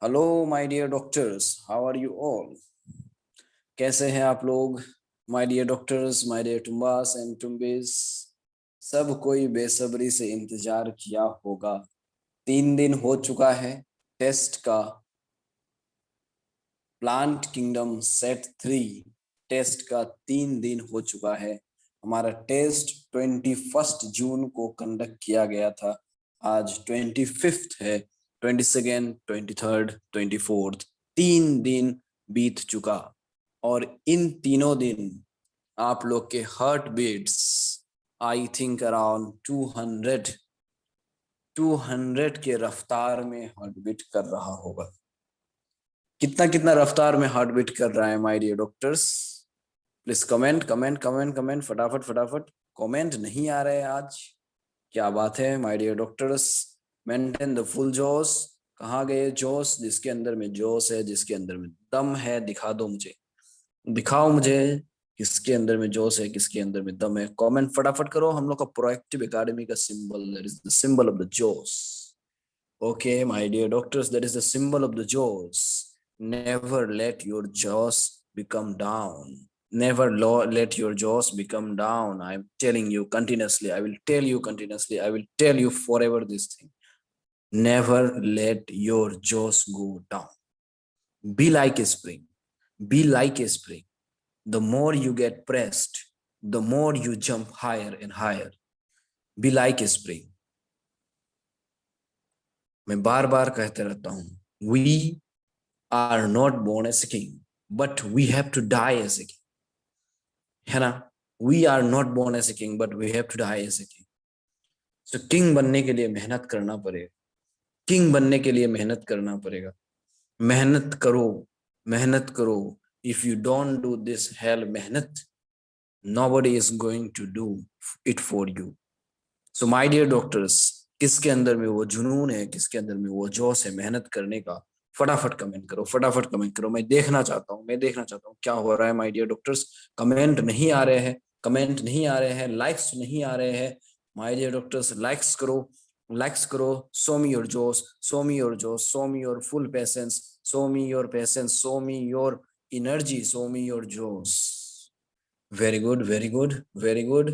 Hello my dear doctors, how are you all. कैसे हैं आप लोग? My dear doctors, my dear टुम्बास एंड टुम्बिस, सब कोई बेसब्री से इंतजार किया होगा। 3 दिन हो चुका है टेस्ट का। प्लांट किंगडम सेट 3 टेस्ट का 3 दिन हो चुका है। हमारा टेस्ट 21 जून को कंडक्ट किया गया था। आज 25 है। 22, 23, 24, 3 दिन बीत चुका। और इन तीनों दिन आप लोग के heart beats I think around 200 के रफ्तार में हार्ट बीट कर रहा होगा। कितना कितना रफ्तार में हार्ट बीट कर रहा है my dear doctors? Please comment comment comment comment, फटाफट फटाफट। कमेंट नहीं आ रहे आज। क्या बात है my dear doctors. Maintain the full जोश। कहाँ गए जोश? जिसके अंदर में जोश है, जिसके अंदर में दम है, दिखा दो मुझे। दिखाओ मुझे किसके अंदर में जोश है, किसके अंदर में दम है। कमेंट फटाफट करो। हम लोग का प्रोएक्टिव एकेडमी का symbol, that is the symbol of the जोश। Okay, my dear doctors, that is the symbol of the jaws. Never let your jaws become down. Never let your jaws become down. I'm telling you continuously. I will tell you continuously. I will tell you forever this thing. Never let your jaws go down. Be like a spring. Be like a spring. The more you get pressed, the more you jump higher and higher. Be like a spring. मैं बार बार कहते रहता हूं, we are not born as a king, but we have to die as a king. है ना? We are not born as a king, but we have to die as a king. So king बनने के लिए मेहनत करना पड़ेगा। King बनने के लिए मेहनत करना पड़ेगा। मेहनत करो, मेहनत करो। If you don't do this hell मेहनत, nobody is going to do it for you. So my dear doctors, किसके अंदर में वो जुनून है, किसके अंदर में वो जोश है मेहनत करने का? फटाफट कमेंट करो, फटाफट कमेंट करो। मैं देखना चाहता हूँ, मैं देखना चाहता हूँ क्या हो रहा है माय डियर डॉक्टर्स। कमेंट नहीं आ रहे हैं, कमेंट नहीं आ रहे हैं, लाइक्स नहीं आ रहे हैं। माय डियर डॉक्टर्स, लाइक्स करो, लाइक्स करो। शो मी योर जोश, शो मी योर जोश, show me your full patience, show me your patience, show me your energy, show me your जोश। Very good, very good, very good.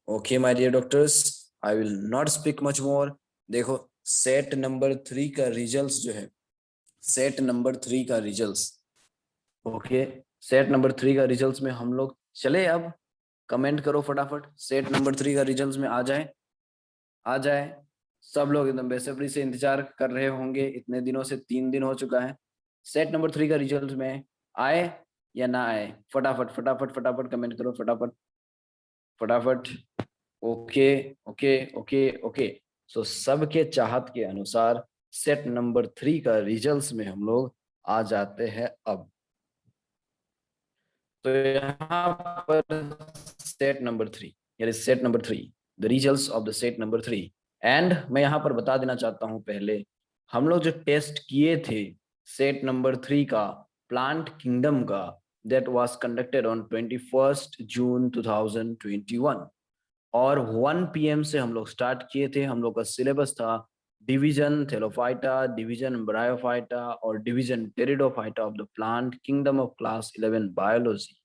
Okay my dear doctors, I will not speak much more. देखो, set number 3 का results जो है, set number 3 का results. Okay, set number 3 का results में हम लोग चले। अब कमेंट करो फटाफट, सेट नंबर 3 का रिजल्ट्स में आ जाए, आ जाए। सब लोग एकदम बेसब्री से इंतजार कर रहे होंगे, इतने दिनों से 3 दिन हो चुका है। सेट नंबर 3 का रिजल्ट में आए या ना आए, फटाफट फटाफट फटाफट कमेंट करो, फटाफट फटाफट। Okay, okay, okay, okay. So सबके चाहत के अनुसार सेट नंबर 3 का रिजल्ट्स में हम लोग आ जाते हैं अब। तो यहाँ पर सेट नंबर 3, यानी set number 3, the results of the set number 3। And मैं यहाँ पर बता देना चाहता हूँ, पहले हम लोग जो टेस्ट किए थे सेट नंबर 3 का, प्लांट किंगडम का, दैट वाज कंडक्टेड ऑन 21 जून 2021। और 1 PM से हम लोग स्टार्ट किए थे। हम लोग का सिलेबस था डिवीजन थेलोफाइटा, डिवीजन ब्रायोफाइटा और division pteridophyta of the plant kingdom of class 11 biology.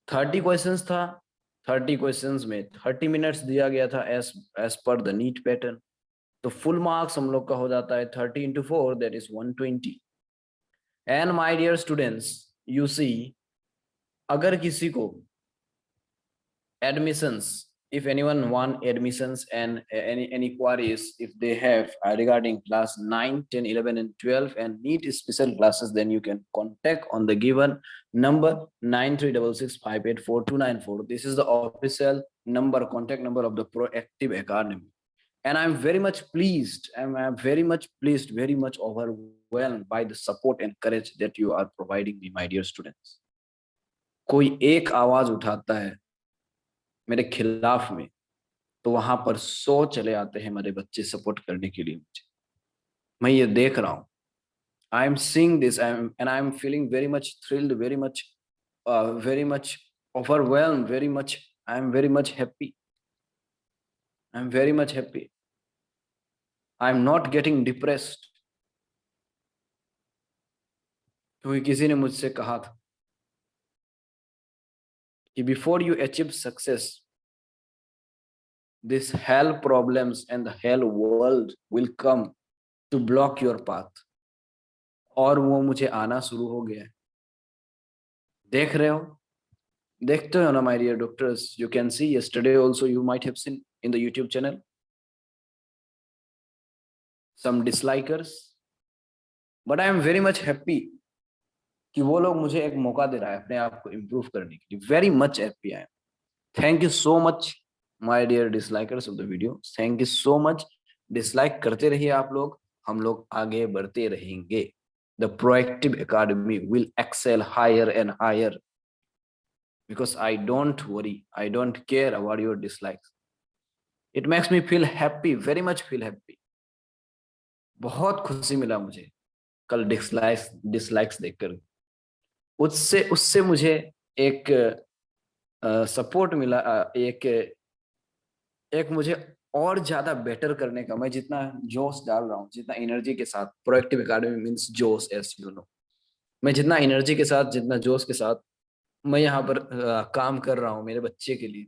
30 questions था। 30 क्वेश्चंस में 30 मिनट्स दिया गया था as as per the NEET pattern. तो फुल मार्क्स हम लोग का हो जाता है 30 into 4, that is 120। And my dear students, you see, अगर किसी को admissions, if anyone want admissions and any queries if they have regarding class 9, 10, 11 and 12 and need special classes, then you can contact on the given number 9366584294. This is the official number, contact number of the Proactive Academy. And I'm very much pleased, I'm very much pleased, very much overwhelmed by the support and courage that you are providing me, my dear students. कोई एक आवाज उठाता है मेरे खिलाफ में, तो वहां पर 100 चले आते हैं मेरे बच्चे सपोर्ट करने के लिए मुझे। मैं ये देख रहा हूँ। I am seeing this and I am feeling very much thrilled, very much overwhelm, very much, I am very much happy, I am very much happy. I am not getting depressed. क्योंकि किसी ने मुझसे कहा था कि before you achieve success this hell problems and the hell world will come to block your path. और वो मुझे आना शुरू हो गया है। देख रहे हो, देखते हो ना my dear doctors, you can see yesterday also you might have seen in the YouTube channel some dislikers, but I am very much happy कि वो लोग मुझे एक मौका दे रहा है अपने आप को इम्प्रूव करने के लिए। Very much happy I am. Thank you so much my dear dislikers of the video, thank you so much. Dislike करते रहिए आप लोग, हम लोग आगे बढ़ते रहेंगे। The proactive academy will excel higher and higher because I don't worry, I don't care about your dislikes. It makes me feel happy, very much feel happy. बहुत खुशी मिला मुझे कल डिसलाइक्स देखकर। उससे उससे मुझे एक सपोर्ट मिला, एक मुझे और ज्यादा बेटर करने का। मैं जितना जोश डाल रहा हूँ, जितना एनर्जी के साथ, प्रोएक्टिव एकेडमी मींस जोश एस यू नो, मैं जितना एनर्जी के साथ, जितना जोश के साथ मैं यहाँ पर काम कर रहा हूँ मेरे बच्चे के लिए,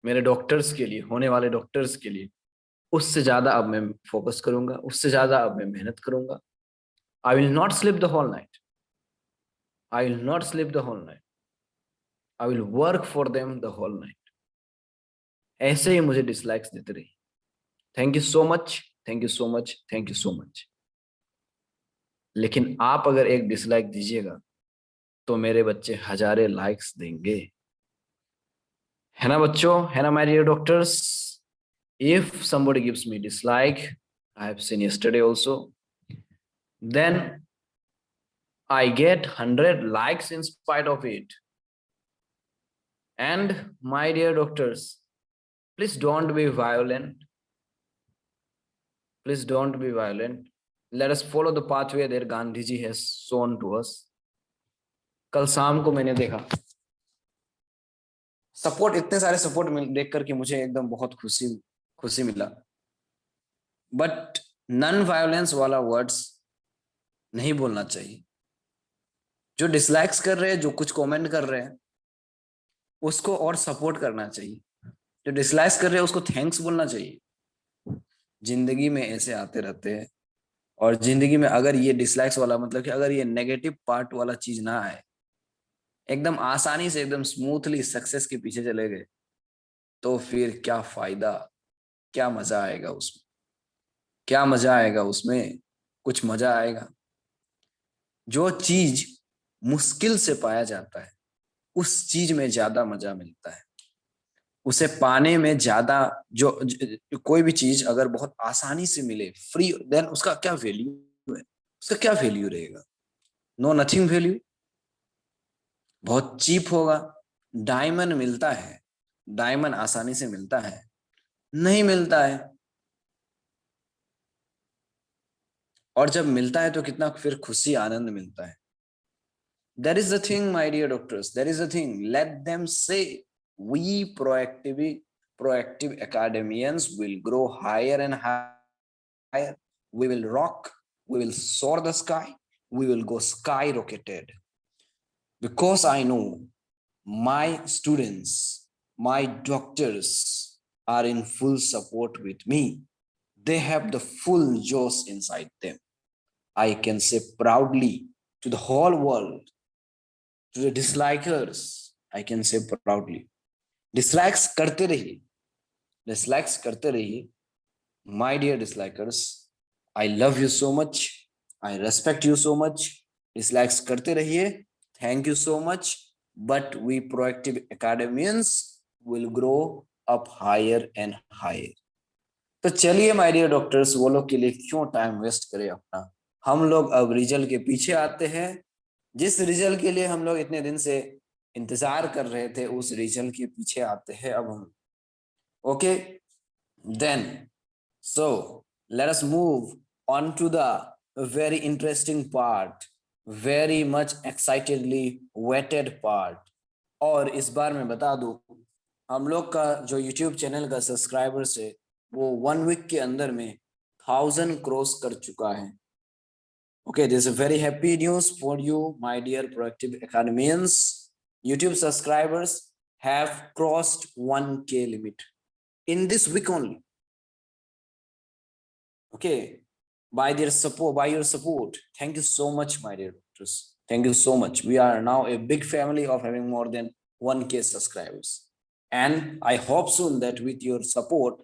मेरे डॉक्टर्स के लिए, होने वाले डॉक्टर्स के लिए, उससे ज्यादा अब मैं फोकस करूंगा, उससे ज्यादा अब मैं मेहनत करूंगा। I will not sleep the whole night, I will not sleep the whole night, I will work for them the whole night. ऐसे ही मुझे डिसलाइक्स देते रहिए। Thank you so much, thank you so much, thank you so much. लेकिन आप अगर एक dislike दीजिएगा तो मेरे बच्चे हजारे लाइक्स देंगे, है ना बच्चों, है ना my dear doctors. If somebody gives me dislike, I have seen yesterday also, then I get 100 likes in spite of it. And my dear doctors, please don't be violent, please don't be violent. Let us follow the pathway that Gandhi ji has shown to us. कल शाम को मैंने देखा support, इतने सारे support देख करके मुझे एकदम बहुत खुशी खुशी मिला। बट नॉन वायलेंस वाला वर्ड्स नहीं बोलना चाहिए। जो डिसलाइक्स कर रहे हैं, जो कुछ कमेंट कर रहे हैं, उसको और सपोर्ट करना चाहिए। जो डिसलाइक्स कर रहे हैं उसको थैंक्स बोलना चाहिए। जिंदगी में ऐसे आते रहते हैं, और जिंदगी में अगर ये डिसलाइक्स वाला, मतलब कि अगर ये नेगेटिव पार्ट वाला चीज ना आए, एकदम आसानी से, एकदम स्मूथली सक्सेस के पीछे चले गए, तो फिर क्या फायदा, क्या मजा आएगा उसमें, क्या मजा आएगा उसमें, कुछ मजा आएगा। जो चीज मुश्किल से पाया जाता है उस चीज में ज्यादा मजा मिलता है, उसे पाने में ज्यादा, कोई भी चीज अगर बहुत आसानी से मिले फ्री, देन उसका क्या वैल्यू है, उसका क्या वैल्यू रहेगा? No nothing value. बहुत चीप होगा। डायमंड मिलता है, डायमंड आसानी से मिलता है? नहीं मिलता है। और जब मिलता है तो कितना फिर खुशी आनंद मिलता है। That is the thing, my dear doctors. That is the thing. Let them say, we proactive academians will grow higher and higher. We will rock. We will soar the sky. We will go skyrocketed. Because I know my students, my doctors are in full support with me. They have the full josh inside them. I can say proudly to the whole world, to the dislikers, I can say proudly, dislikes करते रहिए, dislikes करते रहिए। My dear dislikers, I love you so much, I respect you so much. Dislikes करते रहिए, thank you so much. But we proactive academians will grow up higher and higher. तो चलिए my dear doctors, वो लोग के लिए क्यों time waste करें अपना। हम लोग अब रिजल्ट के पीछे आते हैं। जिस रिजल्ट के लिए हम लोग इतने दिन से इंतजार कर रहे थे, उस रिजल्ट के पीछे आते हैं अब हम। Okay then, so let us move on to the very interesting part, very much excitedly waited part. और इस बार मैं बता दूं, हम लोग का जो यूट्यूब चैनल का सब्सक्राइबर्स है वो 1 वीक के अंदर में 1000 क्रॉस कर चुका है। Okay, this is very happy news for you, my dear Proactive Academians. YouTube subscribers have crossed 1K limit in this week only. Okay, by your support. Thank you so much, my dear doctors. Thank you so much. We are now a big family of having more than 1K subscribers. And I hope soon that with your support,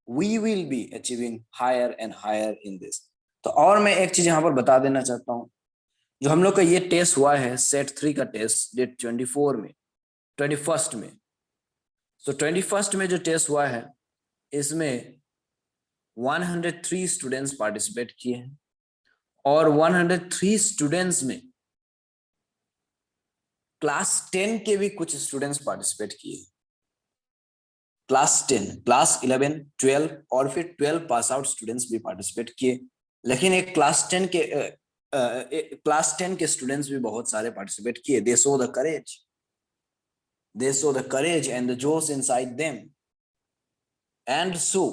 we will be achieving higher and higher in this. तो और मैं एक चीज यहाँ पर बता देना चाहता हूँ, जो हम लोग का ये टेस्ट हुआ है सेट 3 का टेस्ट डेट 21st में, तो 21st में जो टेस्ट हुआ है इसमें 103 स्टूडेंट्स पार्टिसिपेट किए हैं और 103 स्टूडेंट्स में क्लास 10 के भी कुछ स्टूडेंट्स पार्टिसिपेट किए। क्लास 10, क्लास 11, 12 और फिर 12 पास आउट स्टूडेंट्स भी पार्टिसिपेट किए। लेकिन एक क्लास 10 के स्टूडेंट्स भी बहुत सारे पार्टिसिपेट किए। दे show the courage and the जोश इनसाइड देम एंड सो।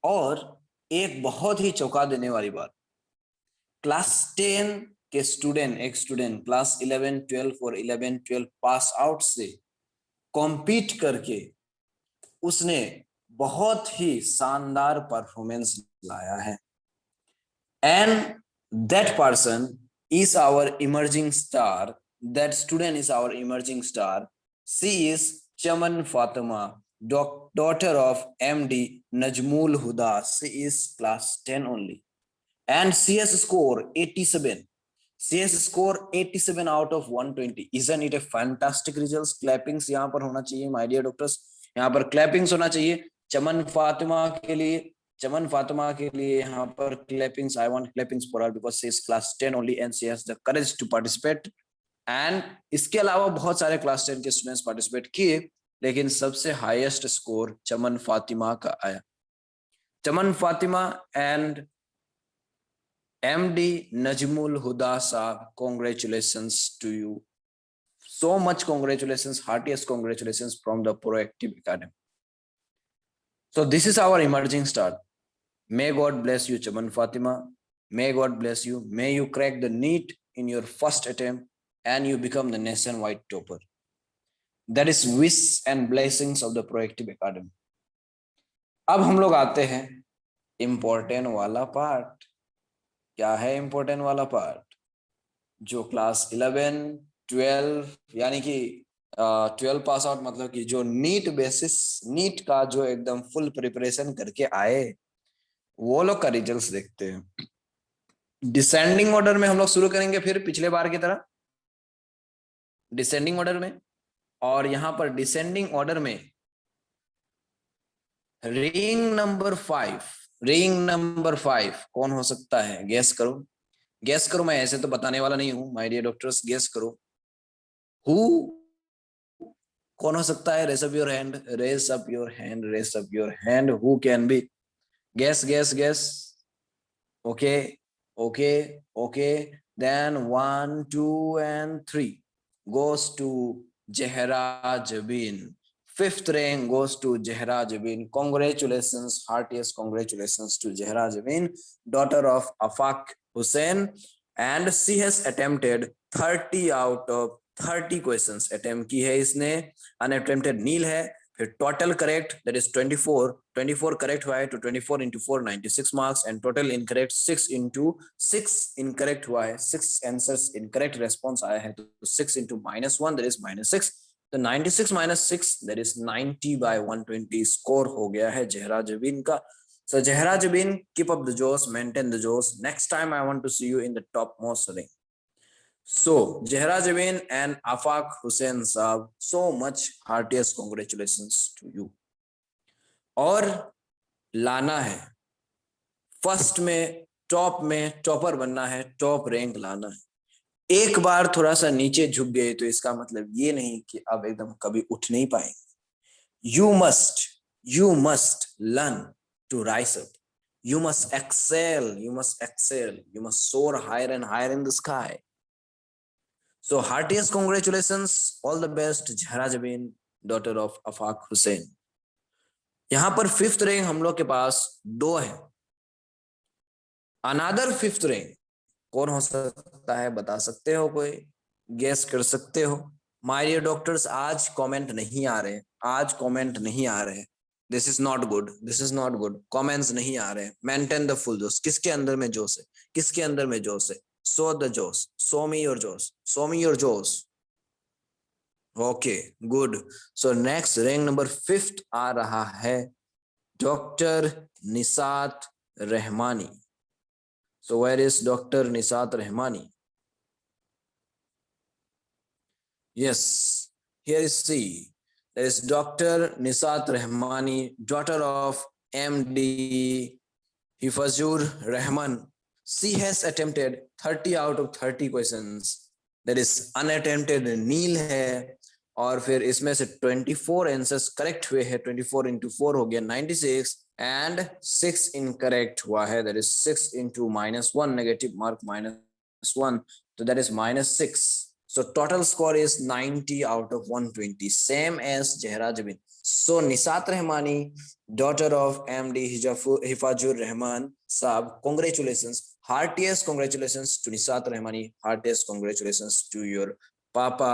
और एक बहुत ही चौंका देने वाली बात, क्लास 10 के एक स्टूडेंट क्लास 11, 12 और 11, 12 पास आउट से कॉम्पीट करके उसने बहुत ही शानदार परफॉर्मेंस लाया है। And that person is our emerging star, that student is our emerging star. She is Chaman Fatima, daughter of MD Najmul Huda. She is class 10 only and she has scored 87. She has scored 87 out of 120. Isn't it a fantastic results? Clappings यहाँ पर होना चाहिए my dear doctors, यहाँ पर clappings होना चाहिए चमन फातिमा के लिए यहाँ पर clappings. I want clappings for her because she is class 10 only and she has the courage to participate. And इसके अलावा बहुत सारे class 10 के students participate किए, लेकिन सबसे हाईएस्ट स्कोर चमन फातिमा का आया। Chaman Fatima and MD Najmul Huda साहब, congratulations to you. So much congratulations, heartiest congratulations from the Proactive Academy. So this is our emerging star. May God bless you, Chaman Fatima. May God bless you. May you crack the NEET in your first attempt and you become the nationwide topper. That is wish and blessings of the Proactive Academy. अब हम लोग आते हैं important वाला part. क्या है important वाला part? जो क्लास 11, 12 यानी कि 12 पास आउट, मतलब कि जो नीट का जो एकदम फुल प्रिपरेशन करके आए, वो लोग का रिजल्ट्स देखते हैं। डिसेंडिंग ऑर्डर में हम लोग शुरू करेंगे, फिर पिछले बार की तरह डिसेंडिंग ऑर्डर में। और यहां पर डिसेंडिंग ऑर्डर में रिंग नंबर 5 कौन हो सकता है? गेस करो। मैं ऐसे तो बताने वाला नहीं हूं माय डियर डॉक्टर्स, गेस करो। हु कौन हो सकता है? Raise up your hand. Who can be? Guess. Okay then 1, 2 and 3 goes to Zehra Jabin. 5th rank goes to Zehra Jabin. Congratulations, heartiest congratulations to Zehra Jabin, daughter of Afaq Hussain, and she has attempted 30 out of 30 questions attempt की है इसने। unattempted nil है। फिर total correct that is 24 correct हुआ है तो 24 into 4 96 marks, and total incorrect 6 into 6 incorrect हुआ है। 6 आंसर्स इनकरेक्ट रेस्पॉन्स आया है तो 6 into -1 दैट इज -6, तो 96 - 6 दैट इज 90 by 120 स्कोर हो गया है जहरा जबीन का। So Zehra Jabin, keep up the josh, maintain the josh. Next time I want to see you in the topmost rank. So Zehra Jabin and Afaq Hussain Saab, so much heartiest congratulations to you. और लाना है first में, topper बनना है, top rank लाना है। एक बार थोड़ा सा नीचे झुक गए तो इसका मतलब ये नहीं कि अब एकदम कभी उठ नहीं पाएंगे। You must learn to rise up. You must excel. You must soar higher and higher in the sky. So heartiest congratulations, all the best Zehra Jabin, daughter of Afaq Hussain. यहाँ पर 5th रैंक हम लोग के पास 2 है। Another fifth rank कौन हो सकता है, बता सकते हो, कोई गेस कर सकते हो? माय डियर डॉक्टर्स, आज कमेंट नहीं आ रहे, आज कमेंट नहीं आ रहे। This is not good, this is not good, comments नहीं आ रहे। मेंटेन द फुल जोश। किसके अंदर में जोश है, किसके अंदर में जोश है? शो द जोश, शो मी योर जोश, शो मी योर जोश। Okay, good. So next rank number fifth आ रहा है doctor Nishat Rahmani. So where is Dr. Nisat Rahmani? Yes, here is C. There is Dr. Nisat Rahmani, daughter of MD Hifazur Rahman. She has attempted 30 out of 30 questions. That is unattempted नील है, और फिर इसमें से 24 answers correct हुए हैं। 24 into 4 हो गया 96, and 6 incorrect हुआ है। That is 6 into -1, negative mark -1, तो that is -6. So total score is 90 out of 120, same as Zehra Jabin. So Nisat Rahmani, daughter of MD Hifazur Rahman Saab, congratulations, heartiest congratulations to Nisat Rahmani, heartiest congratulations to your papa.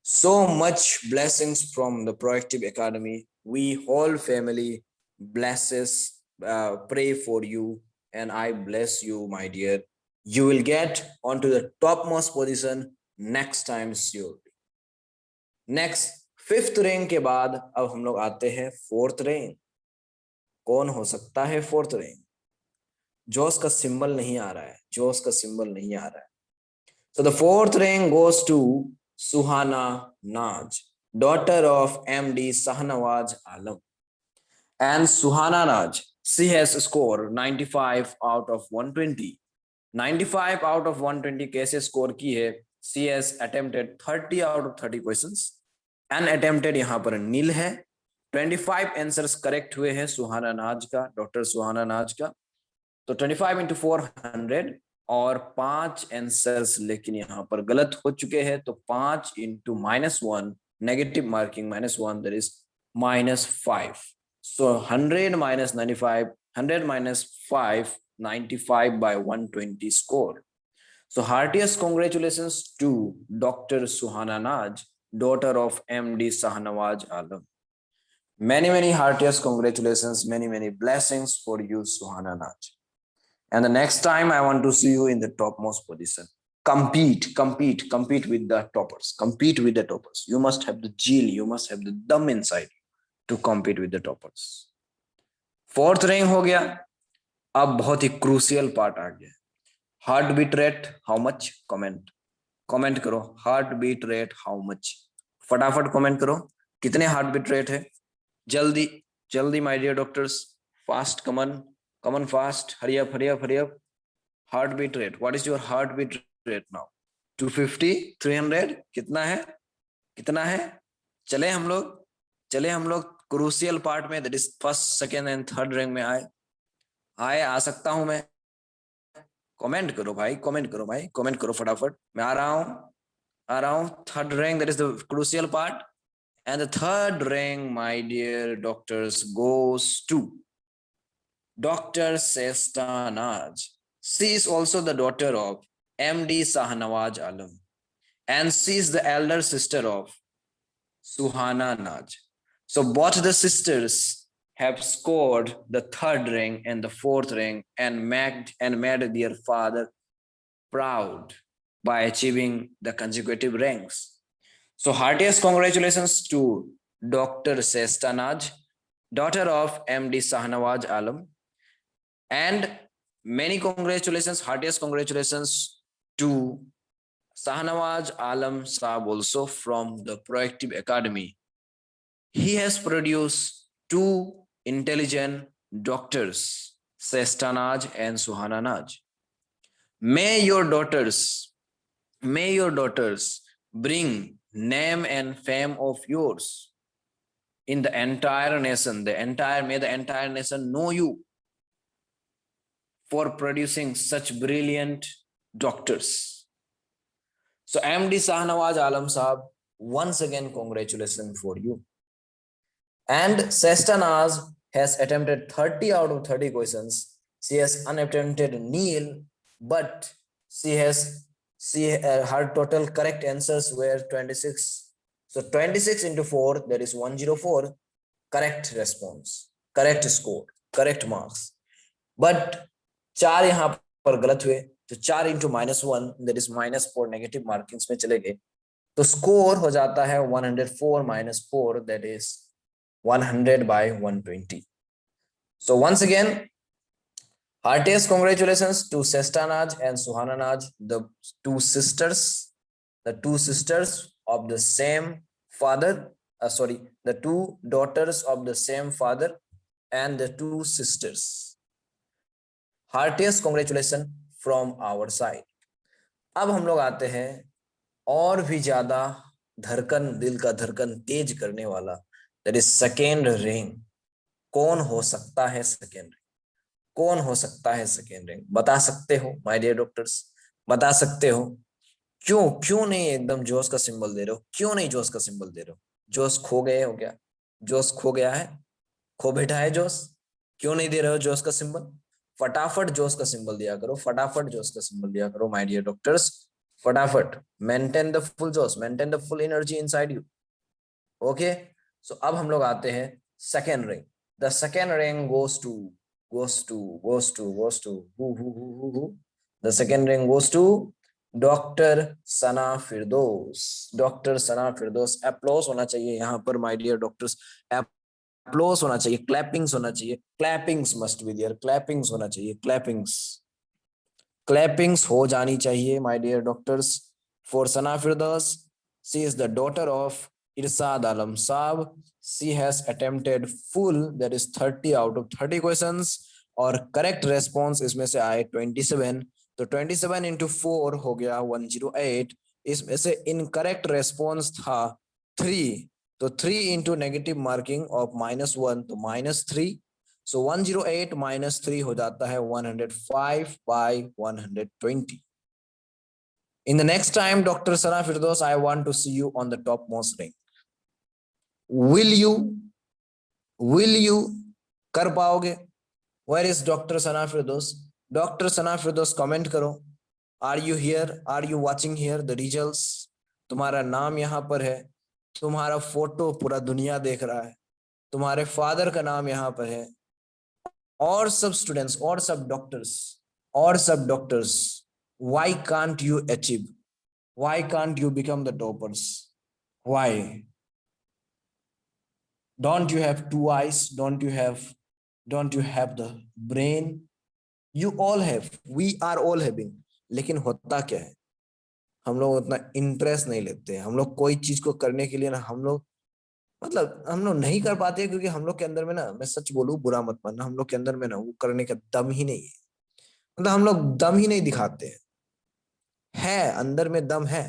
So much blessings from the Proactive Academy. We whole family blesses, pray for you, and I bless you, my dear. You will get onto the topmost position next time surely. Next fifth rank के बाद अब हम लोग आते हैं fourth rank. कौन हो सकता है फोर्थ रैंक? जोश का सिंबल नहीं आ रहा है, जोश का सिंबल नहीं आ रहा है। So the fourth rank goes to Suhana Naz, daughter of MD Shahnawaz Alam. And Suhana Naz, she has score 95 out of 120. 95 out of 120 कैसे स्कोर की है? She has attempted 30 out of 30 questions. Unattempted यहाँ पर नील है। 25 आंसर्स करेक्ट हुए हैं सुहाना नाज का, डॉक्टर सुहाना नाज का। तो 25 into 400, और 5 आंसर्स लेकिन यहाँ पर गलत हो चुके हैं। तो 5 into -1, negative marking -1, that is -5. So 100 minus 95, 100 minus 5, 95 by 120 score. So heartiest congratulations to Dr. Suhana Naj, daughter of MD Sahnawaz Alam. Many heartiest congratulations, many blessings for you, Suhana Naj. And the next time I want to see you in the topmost position. Compete with the toppers. Compete with the toppers. You must have the zeal, you must have the dum inside to compete with the toppers. Fourth rank हो गया। अब बहुत ही crucial part आ गया। Heartbeat rate how much? Comment करो, heartbeat rate how much? फटाफट comment करो, कितने हार्ट बीट रेट है? जल्दी my dear doctors, fast, come on fast, hurry up. Heartbeat rate, what is your heartbeat rate now? 250, 300, कितना है? चले हम लोग क्रूशियल पार्ट में, that is first, second and third rank में आ सकता हूं मैं? कमेंट करो भाई, कमेंट करो फटाफट। मैं आ रहा हूं। Third rank, that is the crucial part, and the third rank my dear doctors goes to doctor Shaistanaz. She is also the daughter of MD Shahnawaz Alam, and she is the elder sister of Suhana Naj. So both the sisters have scored the third rank and the fourth rank, and made their father proud by achieving the consecutive ranks. So heartiest congratulations to Dr. Sesta Naj, daughter of MD Sahnawaz Alam, and many congratulations, heartiest congratulations to Sahnawaz Alam Saab also from the Proactive Academy. He has produced two intelligent doctors, Sesta Naj and Suhana Naj. May your daughters bring name and fame of yours in the entire nation. May the entire nation know you for producing such brilliant doctors. So MD Sahnawaz Alam Saab, once again congratulations for you. And Sesta Naz has attempted 30 out of 30 questions. She has unattempted nil, but her total correct answers were 26. So 26 into 4, that is 104. Correct response, correct score, correct marks. But 4 यहाँ पर गलत हुए, तो 4 into -1, that is -4 negative markings में चले गए, तो score हो जाता है 104 minus 4, that is 100 by 120. So once again, heartiest congratulations to Sestanaj and Suhananaj, the two sisters of the same father. The two daughters of the same father and the two sisters. Heartiest congratulations from our side. अब हम लोग आते हैं और भी ज्यादा धड़कन, दिल का धड़कन तेज करने वाला, दैट इज सेकेंड रैंक. कौन हो सकता है सेकेंड रैंक? कौन हो सकता है सेकेंड रैंक? बता सकते हो माय डियर डॉक्टर्स? बता सकते हो? क्यों नहीं एकदम जोश का सिंबल दे रहे हो? क्यों नहीं जोश का सिंबल दे रहे हो? जोश खो गए हो क्या? जोश खो गया है? खो बैठा है जोश? क्यों नहीं दे रहे हो जोश का सिंबल? फटाफट जोश का सिंबल दिया करो, फटाफट जोश का सिंबल दिया करो माय डियर डॉक्टर्स. फटाफट. मेंटेन द फुल जोश, maintain the full energy inside you. Okay, so अब हम लोग आते हैं second rank. The second rank goes to who? The second rank goes to doctor Sana Firdaus. Doctor Sana Firdaus. Applause होना चाहिए यहाँ पर माय डियर डॉक्टर्स. अप्लॉस होना चाहिए, क्लैपिंग्स होना चाहिए. Clappings must be there. Clappings होना चाहिए. क्लैपिंग्स हो जानी चाहिए my dear doctors for Sana Firdaus. She is the daughter of Irshad Alam साहब. She has attempted full, that is 30 out of 30 questions, और करेक्ट रेस्पॉन्स इसमें से आए 27. तो 27 into 4 हो गया 108. इसमें से इनकरेक्ट रेस्पॉन्स था 3, तो 3 into नेगेटिव मार्किंग ऑफ -1, तो -3. सो 108 minus 3 हो जाता है 105 by 120. In the next time, Dr. Sana Firdaus, I want to see you on the topmost rank. Will you कर पाओगे? Where is Dr. Sana Firdaus? Dr. Sana Firdaus, comment करो. Are you here? Are you watching here the results? तुम्हारा नाम यहाँ पर है, तुम्हारा photo पूरा दुनिया देख रहा है, तुम्हारे फादर का नाम यहाँ पर है, और सब स्टूडेंट्स और सब doctors. Why can't you achieve? Why can't you become the toppers? Why? Don't you have two eyes? Don't you have the brain? You all have. We are all having. लेकिन होता क्या है, हम लोग उतना इंटरेस्ट नहीं लेते हैं. हम लोग कोई चीज को करने के लिए ना, हम लोग नहीं कर पाते, क्योंकि हम लोग के अंदर में ना, मैं सच बोलूं, बुरा मत मानना, हम लोग के अंदर में ना वो करने का दम ही नहीं है. मतलब हम लोग दम ही नहीं दिखाते हैं. अंदर में दम है,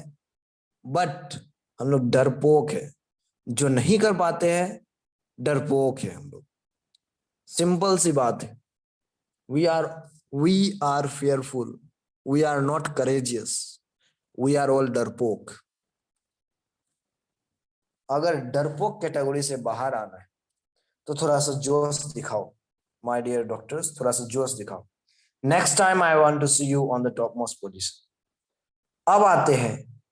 बट हम लोग डरपोक है. जो नहीं कर पाते हैं, डरपोक है हम लोग. सिंपल सी बात है. we are fearful. We are not courageous. We are all डरपोक. अगर डरपोक कैटेगरी से बाहर आना है तो थोड़ा सा जोश दिखाओ माय डियर डॉक्टर्स, थोड़ा सा जोश दिखाओ. Next time I want to see you on the top most position. अब आते हैं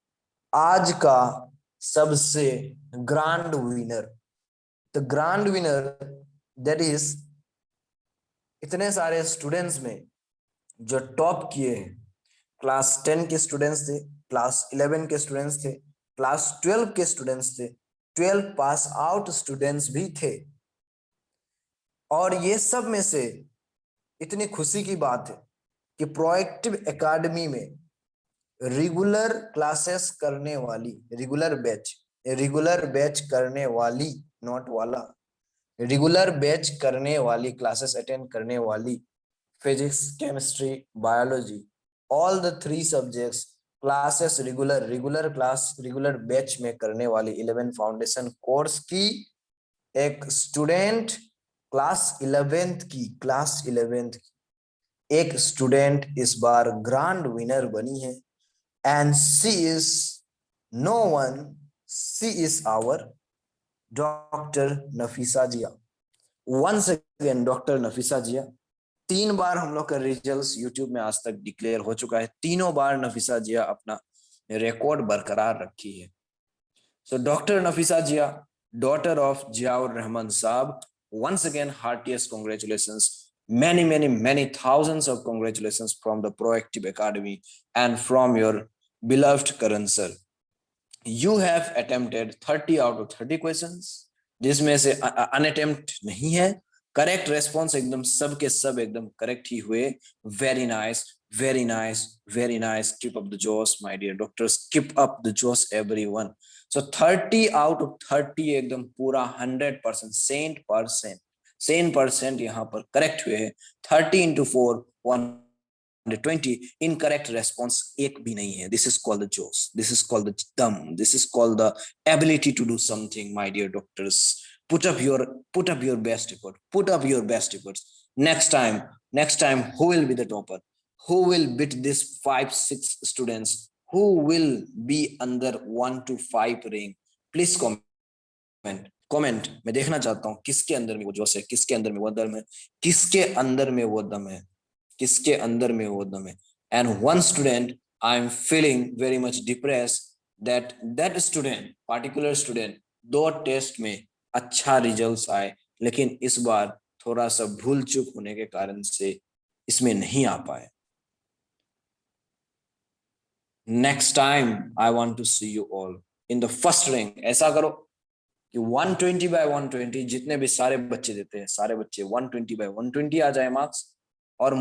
आज का सबसे grand winner. The grand winner, that is इतने सारे स्टूडेंट्स में जो टॉप किए हैं. क्लास 10 के स्टूडेंट्स थे, क्लास 11 के स्टूडेंट्स थे, क्लास 12 के स्टूडेंट्स थे, 12 पास आउट स्टूडेंट्स भी थे. और ये सब में से इतनी खुशी की बात है कि प्रोएक्टिव एकेडमी में रेगुलर क्लासेस करने वाली, रेगुलर बैच करने वाली, नॉट वाला, रेगुलर बैच करने वाली, क्लासेस अटेंड करने वाली, physics, chemistry, biology, all the 3 subjects classes regular batch में करने वाली 11 फाउंडेशन कोर्स की एक स्टूडेंट, क्लास 11th की एक स्टूडेंट इस बार ग्रैंड विनर बनी है. And she is our doctor Nafisa Jia. Once again, Dr. Nafisa Jia, 3 बार हम लोग का रिजल्ट्स यूट्यूब में आज तक डिक्लेयर हो चुका है, तीनों बार नफीसा जिया अपना रिकॉर्ड बरकरार रखी है। So doctor Nafisa Jia, daughter of Ziaur Rahman Saab, once again heartiest congratulations, many thousands of congratulations from the Proactive Academy and from your beloved Karan sir. You have attempted 30 out of 30 questions, जिसमें से अनअटेम्प्ट नहीं है। Correct response एकदम सब के सब एकदम correct ही हुए। Very nice, very nice, very nice. Keep up the जोश my dear doctors, keep up the जोश एवरीवन। सो 30 आउट ऑफ 30 एकदम पूरा 100% सेंट परसेंट यहाँ पर करेक्ट हुए हैं। 30 into 4 120 incorrect response एक भी नहीं है। This is called the josh, this is called the dum, this is called the ability to do something, my dear doctors. Put up your best effort, put up your best efforts. Next time who will be the topper, who will beat this 5-6 students, who will be under 1 to 5 rank? Please comment मैं देखना चाहता हूँ किसके अंदर में वो जोश है, किसके अंदर में वो दम है, किसके अंदर में वो दम है, किसके अंदर में वो दम है। And one student I am feeling very much depressed that student, particular student 2 test में अच्छा रिजल्ट्स आए, लेकिन इस बार थोड़ा सा भूल चूक होने के कारण से इसमें नहीं आ पाए। Next time I want to see you all in the first rank. ऐसा करो कि 120 by 120 जितने भी सारे बच्चे देते हैं, सारे बच्चे 120 by 120 आ जाए मार्क्स, और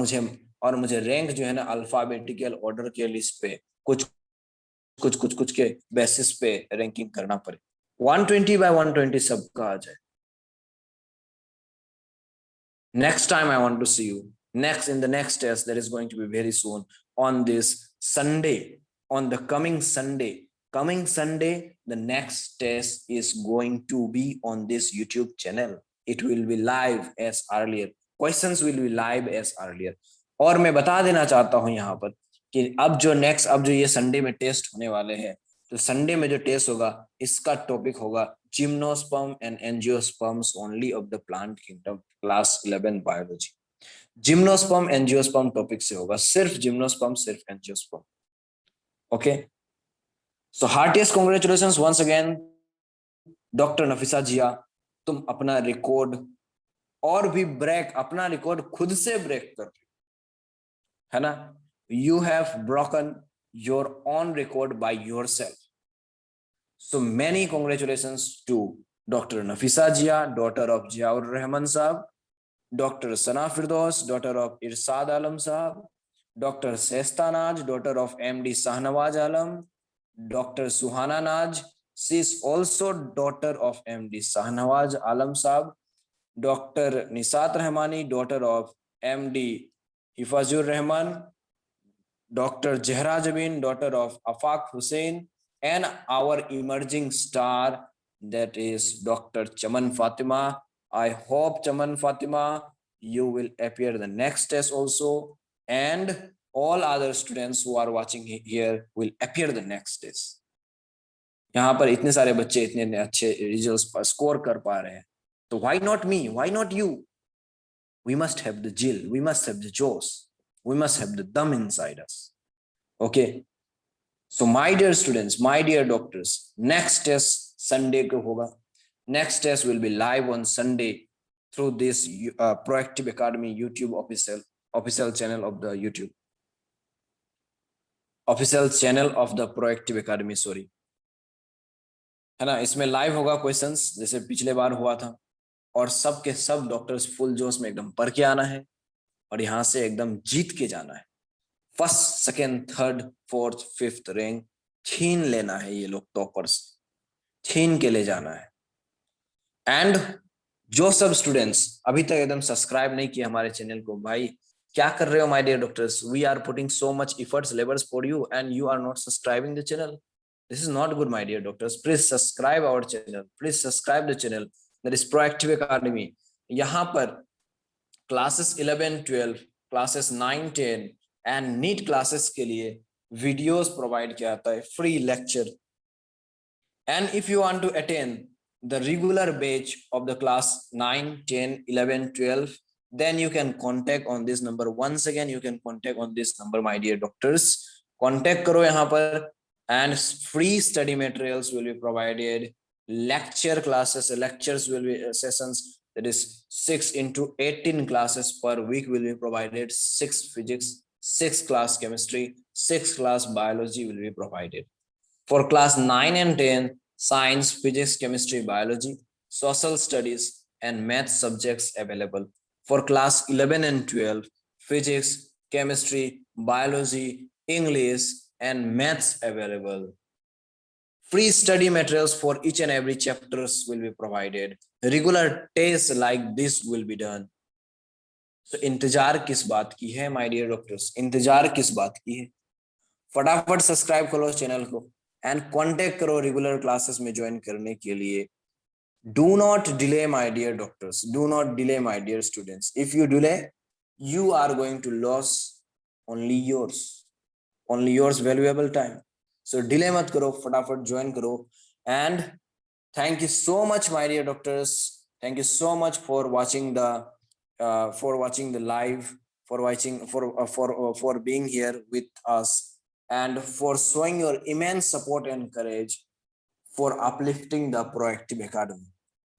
मुझे रैंक जो है ना अल्फाबेटिकल ऑर्डर के लिस्ट पे कुछ के बेसिस पे रैंकिंग करना पड़े। 120 by 120 सबका आ जाए। Next time I want to see you in the next test that is going to be very soon on this Sunday, on the coming Sunday, the next test is going to be on this YouTube channel. It will be live as earlier, questions will be live as earlier। और मैं बता देना चाहता हूं यहाँ पर कि अब जो ये संडे में टेस्ट होने वाले हैं, तो संडे में जो टेस्ट होगा इसका टॉपिक होगा gymnosperm and angiosperms only of the plant kingdom, class 11 biology. Gymnosperm angiosperm topic से होगा, सिर्फ जिम्नोस्पर्म, सिर्फ angiosperm. Okay, so heartiest congratulations once again doctor Nafisa Zia. तुम अपना रिकॉर्ड और भी अपना रिकॉर्ड खुद से ब्रेक कर, है ना। You have broken your own record by yourself. So many congratulations to Dr. Nafisa Jia, daughter of Ziaur Rahman Saab, Dr. Sana Firdaus, daughter of Irsad Alam Saab, Dr. Sesta Naj, daughter of MD Sahnawaz Alam, Dr. Suhana Naj, she is also daughter of MD Sahnawaz Alam Saab, Dr. Nisat Rahmani, daughter of MD Hifazur Rahman, Dr. Zehra Jabin, daughter of Afaq Hussain, and our emerging star, that is Dr. Chaman Fatima. I hope, Chaman Fatima, you will appear the next test also, and all other students who are watching here will appear the next test. यहाँ पर इतने सारे बच्चे इतने अच्छे results पर score कर पा रहे हैं, तो why not me? Why not you? We must have the jill, we must have the josh, we must have the dum inside us. Okay. So my dear students, my dear doctors, next test Sunday को होगा. Next test will be live on Sunday through this Proactive Academy YouTube official channel of the YouTube. Official channel of the Proactive Academy, sorry. है ना, इसमें live होगा questions जैसे पिछले बार हुआ था, और सब के सब डॉक्टर्स फुल जोश में एकदम पढ़ के आना है और यहाँ से एकदम जीत के जाना है। First, second, third, fourth, fifth rank छीन लेना है, ये लोग टॉपर्स छीन के ले जाना है। एंड जो सब स्टूडेंट्स अभी तक एकदम सब्सक्राइब नहीं किए हमारे चैनल को, भाई क्या कर रहे हो my dear doctors? We are putting so much efforts labours for you and you are not subscribing the channel. This is not good my dear doctors. Please subscribe our channel, please subscribe the channel that is Proactive Academy. यहाँ पर classes 11, 12, classes 9, 10 and NEET classes के लिए videos provide किया जाता है, free lecture. And if you want to attend the regular batch of the class 9, 10, 11, 12, then you can contact on this number. Once again, you can contact on this number, my dear doctors. Contact करो यहाँ पर, and free study materials will be provided. Lecture classes, lectures will be sessions, that is 6 into 18 classes per week will be provided. 6 physics, 6 class chemistry, 6 class biology will be provided. For class 9 and 10, science, physics, chemistry, biology, social studies and math subjects available. For class 11 and 12, physics, chemistry, biology, English and maths available. Free study materials for each and every chapters will be provided. Regular tests like this will be done. So इंतजार किस बात की है my dear doctors? इंतजार किस बात की है? फटाफट सब्सक्राइब करो चैनल को एंड कांटेक्ट करो रेगुलर क्लासेस में ज्वाइन करने के लिए. Do not delay, my dear doctors. Do not delay, my dear students. If you delay, you are going to lose only yours valuable time. So delay mat karo, fatafat join karo. And thank you so much, my dear doctors. Thank you so much for watching the live, for being here with us, and for showing your immense support and courage for uplifting the Proactive Academy.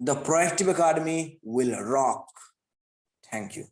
The Proactive Academy will rock. Thank you.